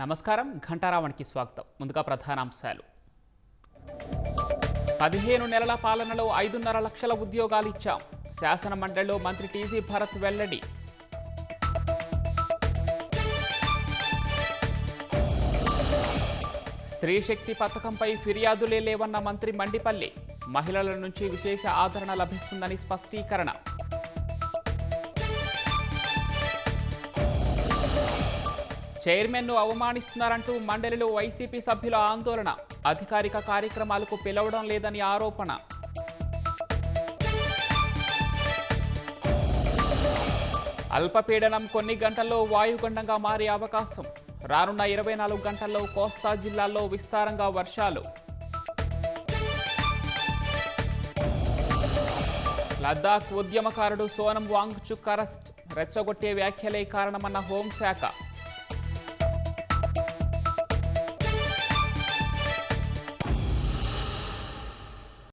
నమస్కారం ఘంటారావానికి స్వాగతం. ముందుగా ప్రధానాంశాలు. 15 నెలల పాలనలో 5.5 లక్షల ఉద్యోగాలు ఇచ్చాం. శాసన మండలిలో మంత్రి టీజీ భరత్ వెల్లడి. స్త్రీ శక్తి పథకంపై ఫిర్యాదులే లేవన్న మంత్రి మండిపల్లి. మహిళల నుంచి విశేష ఆదరణ లభిస్తుందని స్పష్టీకరణ. చైర్మన్ను అవమానిస్తున్నారంటూ మండలిలో వైసీపీ సభ్యుల ఆందోళన. అధికారిక కార్యక్రమాలకు పిలవడం లేదని ఆరోపణ. అల్పపీడనం కొన్ని గంటల్లో వాయుగుండంగా మారే అవకాశం. రానున్న 24 గంటల్లో కోస్తా జిల్లాల్లో విస్తారంగా వర్షాలు. లద్దాఖ్ ఉద్యమకారుడు సోనం వాంగ్చుక్ అరెస్ట్. రెచ్చగొట్టే వ్యాఖ్యలే కారణమన్న హోంశాఖ.